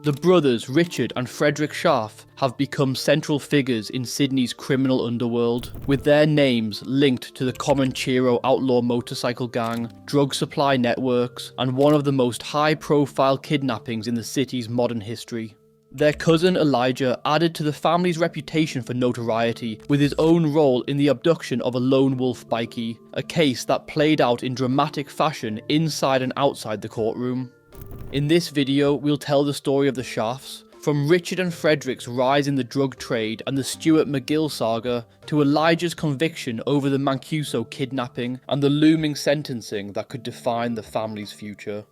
The brothers Richard and Frederick Schaaf have become central figures in Sydney's criminal underworld, with their names linked to the Comanchero outlaw motorcycle gang, drug supply networks, and one of the most high-profile kidnappings in the city's modern history. Their cousin Elijah added to the family's reputation for notoriety with his own role in the abduction of a lone wolf bikie, a case that played out in dramatic fashion inside and outside the courtroom. In this video, we'll tell the story of the Schaafs, from Richard and Frederick's rise in the drug trade and the Stuart MacGill saga, to Elijah's conviction over the Mancuso kidnapping and the looming sentencing that could define the family's future.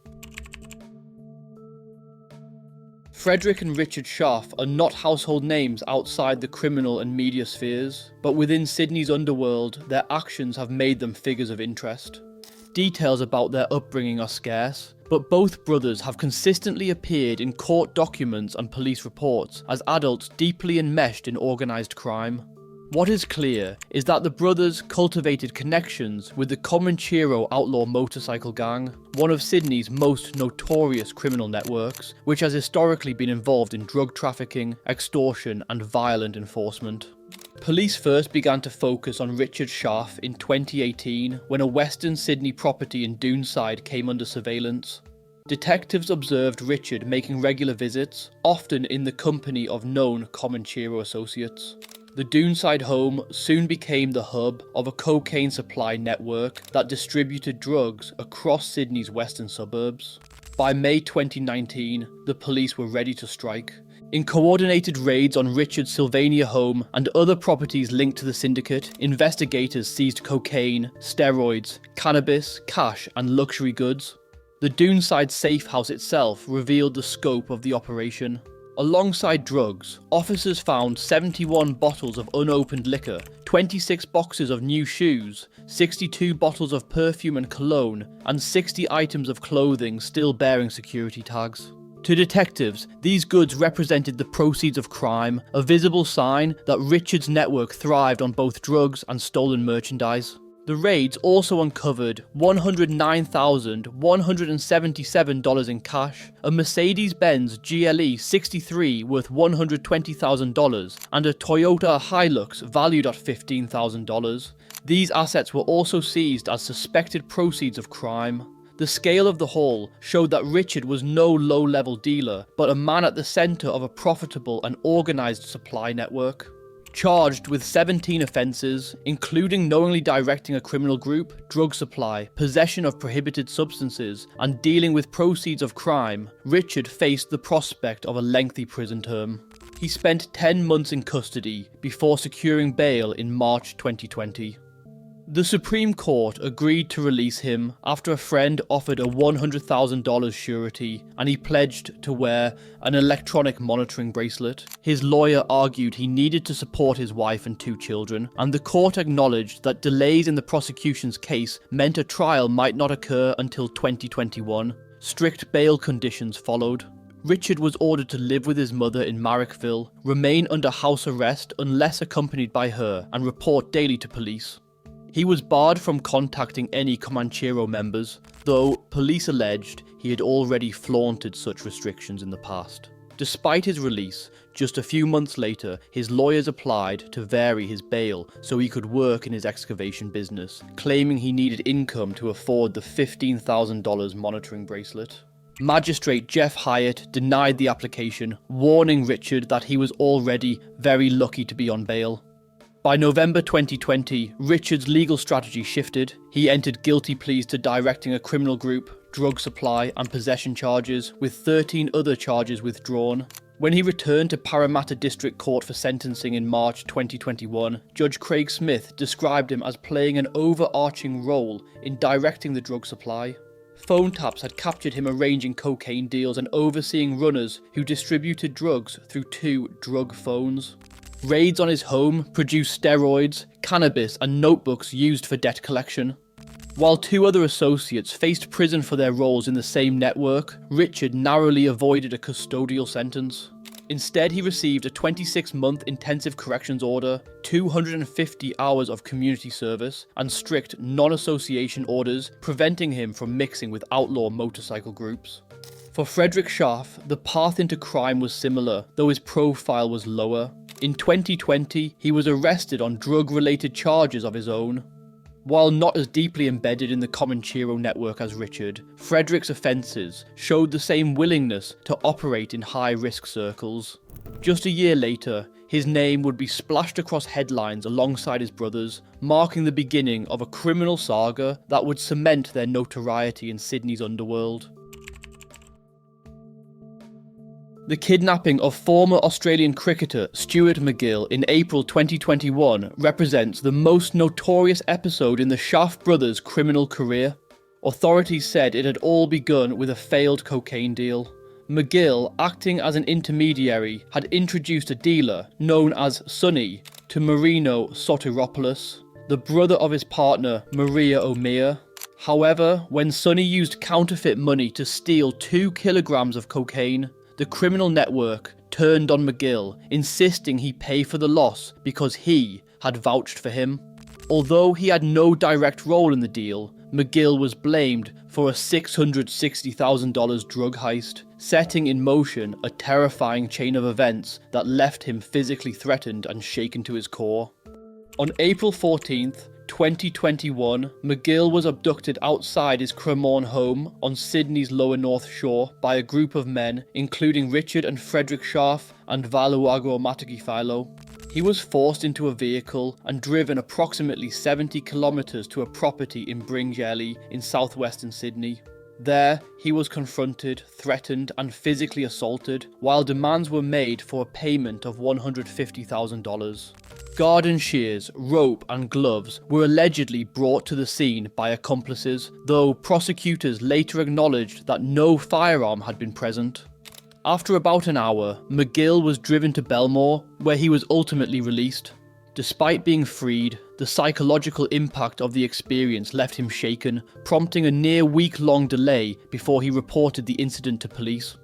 Frederick and Richard Schaaf are not household names outside the criminal and media spheres, but within Sydney's underworld, their actions have made them figures of interest. Details about their upbringing are scarce, but both brothers have consistently appeared in court documents and police reports as adults deeply enmeshed in organised crime. What is clear is that the brothers cultivated connections with the Comanchero outlaw motorcycle gang, one of Sydney's most notorious criminal networks, which has historically been involved in drug trafficking, extortion, and violent enforcement. Police first began to focus on Richard Schaaf in 2018 when a Western Sydney property in Doonside came under surveillance. Detectives observed Richard making regular visits, often in the company of known Comanchero associates. The Doonside home soon became the hub of a cocaine supply network that distributed drugs across Sydney's western suburbs. By May 2019, the police were ready to strike. In coordinated raids on Richard's Sylvania home and other properties linked to the syndicate, investigators seized cocaine, steroids, cannabis, cash, and luxury goods. The Doonside safe house itself revealed the scope of the operation. Alongside drugs, officers found 71 bottles of unopened liquor, 26 boxes of new shoes, 62 bottles of perfume and cologne, and 60 items of clothing still bearing security tags. To detectives, these goods represented the proceeds of crime, a visible sign that Richard's network thrived on both drugs and stolen merchandise. The raids also uncovered $109,177 in cash, a Mercedes-Benz GLE 63 worth $120,000, and a Toyota Hilux valued at $15,000. These assets were also seized as suspected proceeds of crime. The scale of the haul showed that Richard was no low-level dealer, but a man at the centre of a profitable and organised supply network. Charged with 17 offences, including knowingly directing a criminal group, drug supply, possession of prohibited substances, and dealing with proceeds of crime, Richard faced the prospect of a lengthy prison term. He spent 10 months in custody before securing bail in March 2020. The Supreme Court agreed to release him after a friend offered a $100,000 surety and he pledged to wear an electronic monitoring bracelet. His lawyer argued he needed to support his wife and 2 children, and the court acknowledged that delays in the prosecution's case meant a trial might not occur until 2021. Strict bail conditions followed. Richard was ordered to live with his mother in Marrickville, remain under house arrest unless accompanied by her, and report daily to police. He was barred from contacting any Comanchero members, though police alleged he had already flaunted such restrictions in the past. Despite his release, just a few months later, his lawyers applied to vary his bail so he could work in his excavation business, claiming he needed income to afford the $15,000 monitoring bracelet. Magistrate Jeff Hyatt denied the application, warning Richard that he was already very lucky to be on bail. By November 2020, Richard's legal strategy shifted. He entered guilty pleas to directing a criminal group, drug supply and possession charges, with 13 other charges withdrawn. When he returned to Parramatta District Court for sentencing in March 2021, Judge Craig Smith described him as playing an overarching role in directing the drug supply. Phone taps had captured him arranging cocaine deals and overseeing runners who distributed drugs through 2 drug phones. Raids on his home produced steroids, cannabis, and notebooks used for debt collection. While 2 other associates faced prison for their roles in the same network, Richard narrowly avoided a custodial sentence. Instead, he received a 26-month intensive corrections order, 250 hours of community service, and strict non-association orders, preventing him from mixing with outlaw motorcycle groups. For Frederick Schaaf, the path into crime was similar, though his profile was lower. In 2020, he was arrested on drug-related charges of his own. While not as deeply embedded in the Comanchero network as Richard, Frederick's offences showed the same willingness to operate in high-risk circles. Just a year later, his name would be splashed across headlines alongside his brothers, marking the beginning of a criminal saga that would cement their notoriety in Sydney's underworld. The kidnapping of former Australian cricketer Stuart MacGill in April 2021 represents the most notorious episode in the Schaaf brothers' criminal career. Authorities said it had all begun with a failed cocaine deal. MacGill, acting as an intermediary, had introduced a dealer, known as Sonny, to Marino Sotiropoulos, the brother of his partner Maria O'Meara. However, when Sonny used counterfeit money to steal 2 kilograms of cocaine, the criminal network turned on MacGill, insisting he pay for the loss because he had vouched for him. Although he had no direct role in the deal, MacGill was blamed for a $660,000 drug heist, setting in motion a terrifying chain of events that left him physically threatened and shaken to his core. On April 14th, 2021, MacGill was abducted outside his Cremorne home on Sydney's lower North Shore by a group of men, including Richard and Frederick Schaaf and Valuago Matakifilo. He was forced into a vehicle and driven approximately 70 kilometres to a property in Bringelly in southwestern Sydney. There, he was confronted, threatened and physically assaulted, while demands were made for a payment of $150,000. Garden shears, rope and gloves were allegedly brought to the scene by accomplices, though prosecutors later acknowledged that no firearm had been present. After about an hour, MacGill was driven to Belmore, where he was ultimately released. Despite being freed, the psychological impact of the experience left him shaken, prompting a near week-long delay before he reported the incident to police.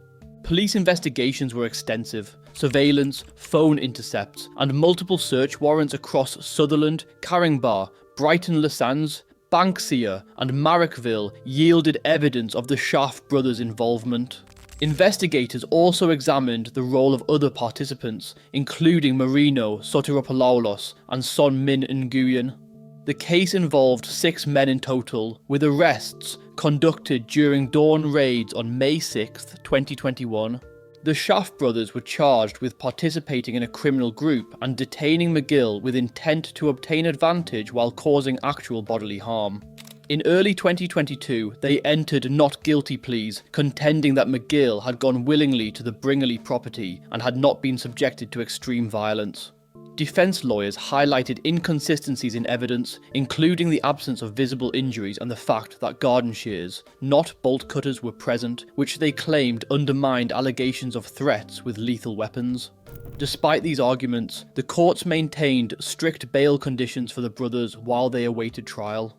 Police investigations were extensive. Surveillance, phone intercepts, and multiple search warrants across Sutherland, Caringbah, Brighton Le Sands, Banksia, and Marrickville yielded evidence of the Schaaf brothers' involvement. Investigators also examined the role of other participants, including Marino Sotiropoulos and Son Min Nguyen. The case involved 6 men in total, with arrests conducted during dawn raids on May 6, 2021. The Schaaf brothers were charged with participating in a criminal group and detaining MacGill with intent to obtain advantage while causing actual bodily harm. In early 2022, they entered not guilty pleas, contending that MacGill had gone willingly to the Bringelly property and had not been subjected to extreme violence. Defence lawyers highlighted inconsistencies in evidence, including the absence of visible injuries and the fact that garden shears, not bolt cutters, were present, which they claimed undermined allegations of threats with lethal weapons. Despite these arguments, the courts maintained strict bail conditions for the brothers while they awaited trial.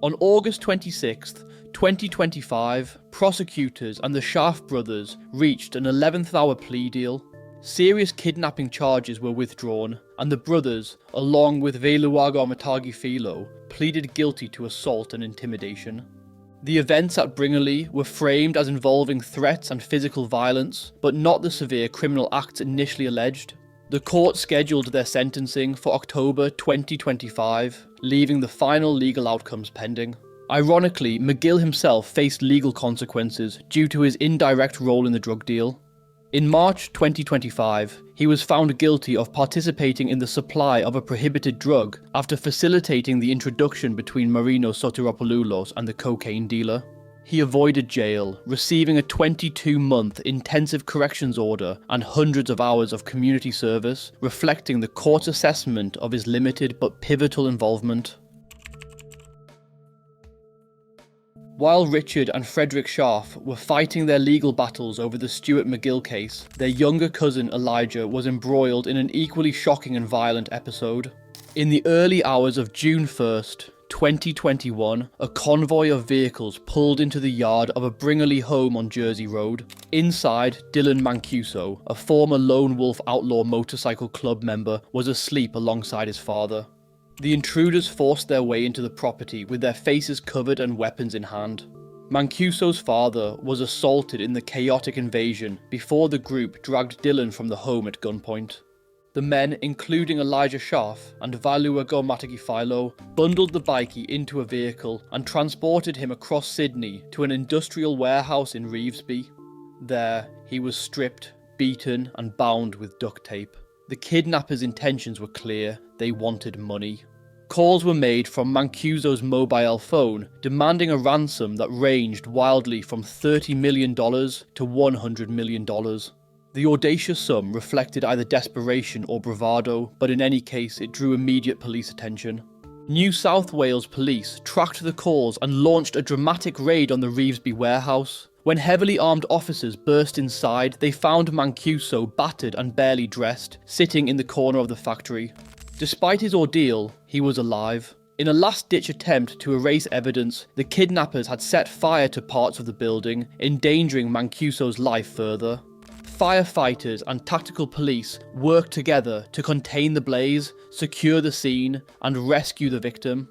On August 26, 2025, prosecutors and the Schaaf brothers reached an 11th hour plea deal. Serious kidnapping charges were withdrawn, and the brothers, along with Valuago Matagifilo, pleaded guilty to assault and intimidation. The events at Bringelly were framed as involving threats and physical violence, but not the severe criminal acts initially alleged. The court scheduled their sentencing for October 2025, leaving the final legal outcomes pending. Ironically, MacGill himself faced legal consequences due to his indirect role in the drug deal. In March 2025, he was found guilty of participating in the supply of a prohibited drug after facilitating the introduction between Marino Sotiropoulos and the cocaine dealer. He avoided jail, receiving a 22-month intensive corrections order and hundreds of hours of community service, reflecting the court's assessment of his limited but pivotal involvement. While Richard and Frederick Schaaf were fighting their legal battles over the Stuart MacGill case, their younger cousin Elijah was embroiled in an equally shocking and violent episode. In the early hours of June 1st, 2021, a convoy of vehicles pulled into the yard of a Bringelly home on Jersey Road. Inside, Dillon Mancuso, a former Lone Wolf Outlaw Motorcycle Club member, was asleep alongside his father. The intruders forced their way into the property with their faces covered and weapons in hand. Mancuso's father was assaulted in the chaotic invasion before the group dragged Dillon from the home at gunpoint. The men, including Elijah Schaaf and Valuago Matakifilo, bundled the bikie into a vehicle and transported him across Sydney to an industrial warehouse in Revesby. There, he was stripped, beaten and bound with duct tape. The kidnappers' intentions were clear. They wanted money. Calls were made from Mancuso's mobile phone demanding a ransom that ranged wildly from $30 million to $100 million. The audacious sum reflected either desperation or bravado, but in any case it drew immediate police attention. New South Wales police tracked the calls and launched a dramatic raid on the Revesby warehouse. When heavily armed officers burst inside, they found Mancuso battered and barely dressed, sitting in the corner of the factory. Despite his ordeal, he was alive. In a last-ditch attempt to erase evidence, the kidnappers had set fire to parts of the building, endangering Mancuso's life further. Firefighters and tactical police worked together to contain the blaze, secure the scene, and rescue the victim.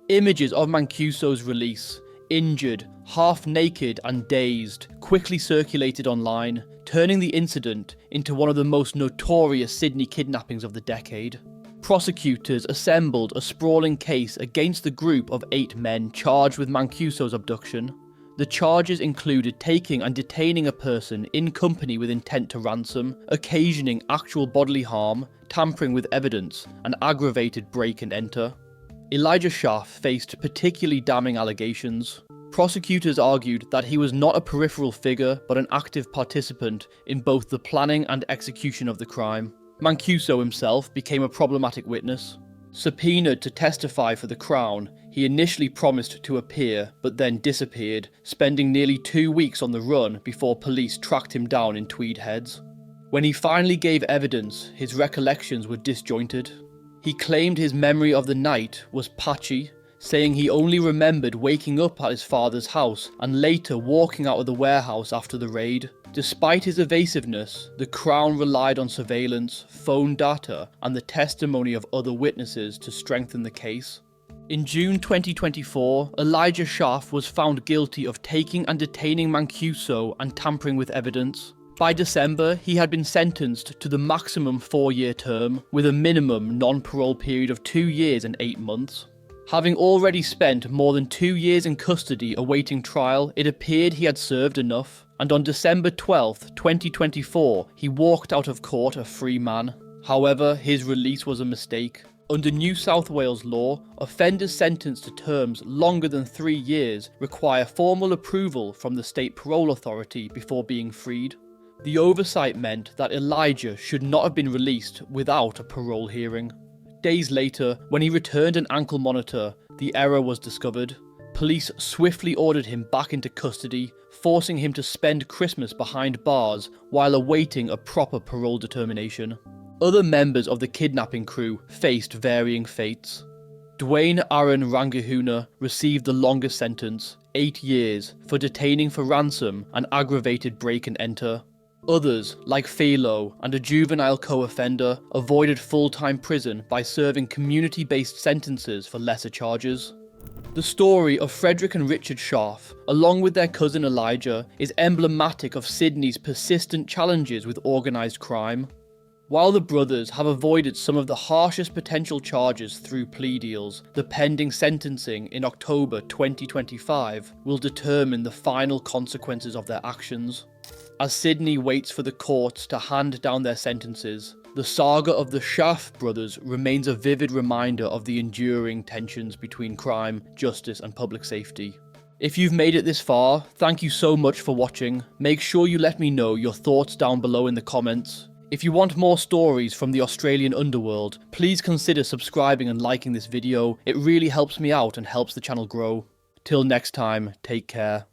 Images of Mancuso's release, injured, half-naked and dazed, quickly circulated online, turning the incident into one of the most notorious Sydney kidnappings of the decade. Prosecutors assembled a sprawling case against the group of 8 men charged with Mancuso's abduction. The charges included taking and detaining a person in company with intent to ransom, occasioning actual bodily harm, tampering with evidence, and aggravated break and enter. Elijah Schaaf faced particularly damning allegations. Prosecutors argued that he was not a peripheral figure but an active participant in both the planning and execution of the crime. Mancuso himself became a problematic witness. Subpoenaed to testify for the Crown, he initially promised to appear but then disappeared, spending nearly 2 weeks on the run before police tracked him down in Tweed Heads. When he finally gave evidence, his recollections were disjointed. He claimed his memory of the night was patchy, saying he only remembered waking up at his father's house and later walking out of the warehouse after the raid. Despite his evasiveness, the Crown relied on surveillance, phone data, and the testimony of other witnesses to strengthen the case. In June 2024, Elijah Schaaf was found guilty of taking and detaining Mancuso and tampering with evidence. By December, he had been sentenced to the maximum 4-year term, with a minimum non-parole period of 2 years and 8 months. Having already spent more than 2 years in custody awaiting trial, it appeared he had served enough, and on December 12, 2024, he walked out of court a free man. However, his release was a mistake. Under New South Wales law, offenders sentenced to terms longer than 3 years require formal approval from the State Parole Authority before being freed. The oversight meant that Elijah should not have been released without a parole hearing. Days later, when he returned an ankle monitor, the error was discovered. Police swiftly ordered him back into custody, forcing him to spend Christmas behind bars while awaiting a proper parole determination. Other members of the kidnapping crew faced varying fates. Dwayne Aaron Rangahuna received the longest sentence, 8 years, for detaining for ransom and aggravated break and enter. Others, like Philo and a juvenile co-offender, avoided full-time prison by serving community-based sentences for lesser charges. The story of Frederick and Richard Schaaf, along with their cousin Elijah, is emblematic of Sydney's persistent challenges with organised crime. While the brothers have avoided some of the harshest potential charges through plea deals, the pending sentencing in October 2025 will determine the final consequences of their actions. As Sydney waits for the courts to hand down their sentences, the saga of the Schaaf brothers remains a vivid reminder of the enduring tensions between crime, justice and public safety. If you've made it this far, thank you so much for watching. Make sure you let me know your thoughts down below in the comments. If you want more stories from the Australian underworld, please consider subscribing and liking this video. It really helps me out and helps the channel grow. Till next time, take care.